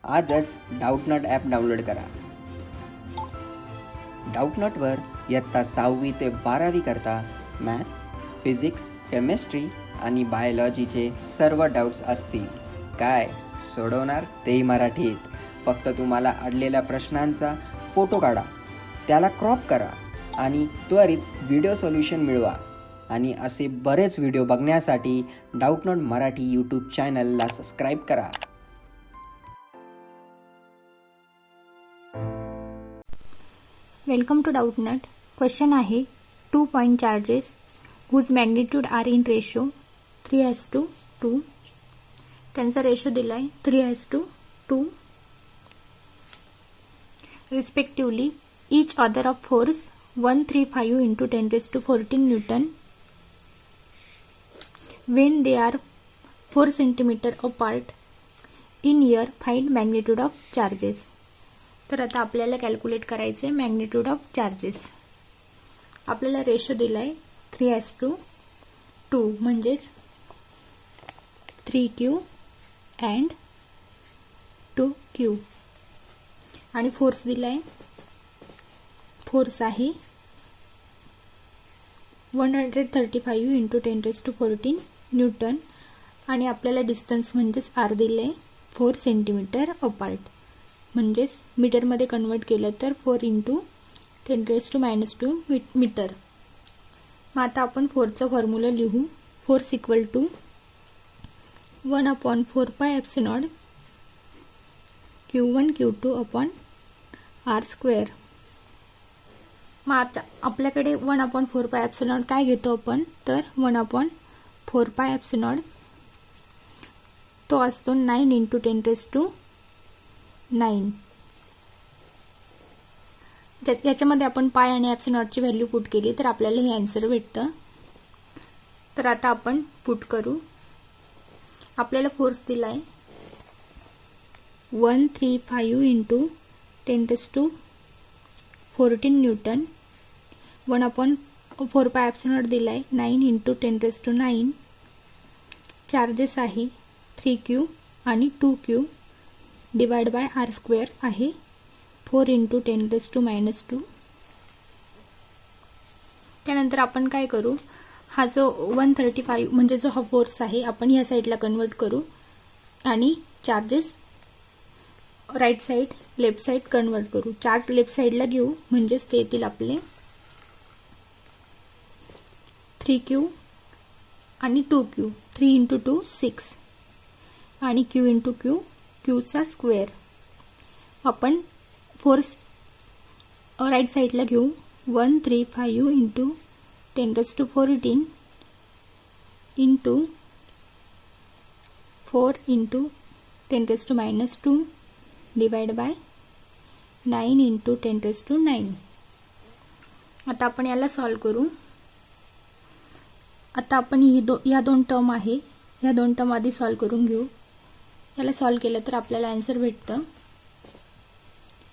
आजच डाऊटनॉट app download करा. डाऊटनॉटवर इयत्ता 6वी ते 12वी करता मॅथ्स, फिजिक्स, केमिस्ट्री आणि बायोलॉजीचे सर्व डाऊट्स असतील. काय सोडवणार तेही मराठीत. फक्त तुम्हाला अडलेल्या प्रश्नांचा फोटो काढा, त्याला क्रॉप करा आणि त्वरित व्हिडिओ सोल्युशन मिळवा. आणि असे बरेच व्हिडिओ बघण्यासाठी डाऊटनॉट मराठी यूट्यूब चॅनलला सबस्क्राईब करा. Welcome to Doubtnut. क्वेश्चन आहे 2 point charges whose magnitude are in ratio 3:2. त्यांचा रेशो दिलाय 3:2 respectively. each other of force 135 into 10⁻14 Newton when they are 4 centimeter apart in year. Find magnitude of charges. तर आता आपल्याला calculate करायचे magnitude of charges. आपल्याला ratio दिलाय 3:2 म्हणजेच 3Q and 2Q. आणि फोर्स दिलाय, फोर्स आहे 135 into 10⁻14 न्यूटन. आणि आपल्याला डिस्टन्स म्हणजेच आर दिले 4 सेंटीमीटर अपार्ट, म्हणजेच मीटरमध्ये कन्वर्ट केलं तर 4 into 10⁻2 मीटर. मग आता आपण फोर्सचा फॉर्म्युला लिहू. Force equal to 1/4πε0 Q1 Q2 upon R square. मग आता आपल्याकडे 1/4πε0 काय घेतो आपण, तर 1/4πε0 तो असतो 9 into 10⁻9. याच्यामध्ये आपण पाय आणि ॲप्सिलॉनची व्हॅल्यू पुट केली तर आपल्याला हे आन्सर भेटतं. तर आता आपण पुट करू. आपल्याला फोर्स दिलाय 135 into 10⁻14 न्यूटन. 1/4πε0 दिलाय 9 into 10⁻9. चार्जेस आहे 3Q आणि 2Q divide by R square आहे 4 into 10⁻2. त्यानंतर आपण काय करू, हा जो 135 म्हणजे जो हा फोर्स आहे आपण ह्या साईडला कन्वर्ट करू आणि charges right side left side convert करू. चार्ज लेफ्ट साईडला घेऊ म्हणजेच ते येतील आपले 3Q आणि 2Q. 3 into 2 6 आणि Q into Q, Q चा स्क्वेअर. आपण फोर्स राईट साईडला घेऊ 135 into 10⁻14 into 4 into 10⁻2 divide by 9 into 10⁻9. आता आपण याला सॉल्व करू. आता आपण या दोन टर्म आहे, ह्या दोन टर्म आधी सॉल्व करून घेऊ. याला सॉल्व केलं तर आपल्याला आन्सर भेटतं.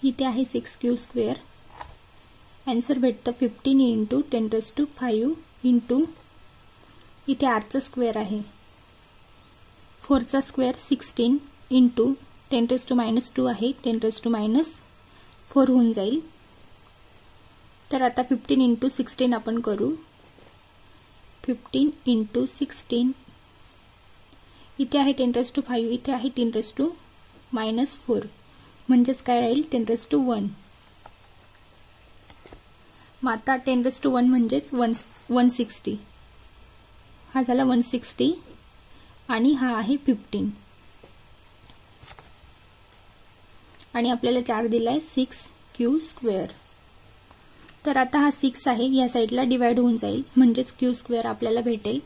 इथे आहे 6Q². आन्सर भेटतं 15 into 10⁻5 into इथे आरचा स्क्वेअर आहे 4चा स्क्वेअर 16 into 10⁻2 आहे 10⁻4 होऊन जाईल. तर आता 15 into 16 आपण करू. 15 into 16 इथे आहे 10⁻5, इथे आहे 10⁻4, म्हणजेच काय राहील 10⁻1. मग आता 10⁻1 म्हणजेच 160. हा झाला 160 आणि हा आहे 15. आणि आपल्याला चार्ज दिलाय 6Q². तर आता हा 6 आहे या साईडला डिवाइड होऊन जाईल म्हणजेच Q² आपल्याला भेटेल.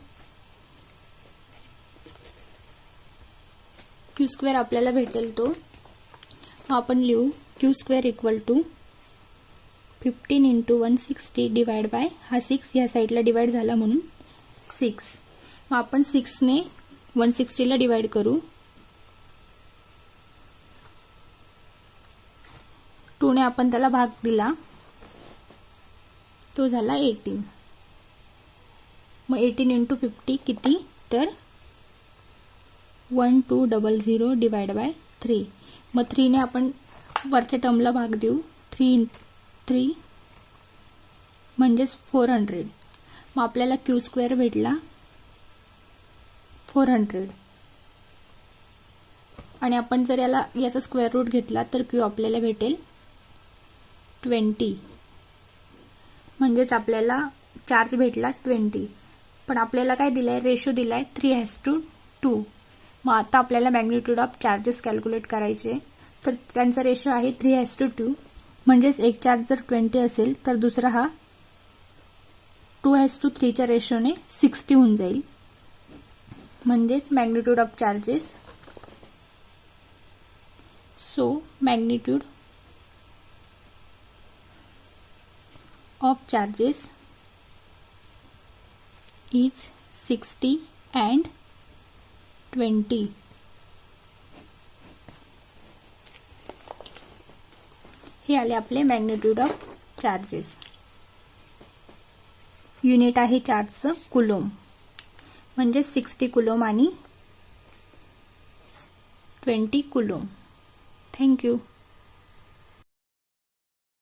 Q² आपल्याला भेटेल तो आपण लिहू Q² equal to 15 into 160 divide by हा 6 या साईडला डिवाइड झाला म्हणून 6. मग आपण 6 ने 160 ला डिवाइड करू. 2 ने आपण त्याला भाग दिला तो झाला 18. मग 18 into 50 किती, तर 1200 डिवाइड बाय 3. मग 3ने आपण वरच्या टर्मला भाग देऊ. 3 म्हणजेच 400. मग आपल्याला क्यू स्क्वेअर भेटला 400. आणि आपण जर याचा स्क्वेअर रूट घेतला तर क्यू आपल्याला भेटेल 20. म्हणजेच आपल्याला चार्ज भेटला 20. पण आपल्याला काय दिलंय, रेशो दिलाय 3:2. मग आता आपल्याला मॅग्निट्यूड ऑफ चार्जेस कॅल्क्युलेट करायचे. तर त्यांचा रेशो आहे 3:2. म्हणजेच एक चार्ज जर 20 असेल तर दुसरा हा 2:3 च्या रेशोने 60 होऊन जाईल. म्हणजेच magnitude of charges, so magnitude of charges is 60 and 20. हे आले आपले मॅग्निट्यूड ऑफ चार्जेस. युनिट आहे चार्जचं कुलोम, म्हणजे 60 कुलोम आणि 20 कुलोम. थँक्यू.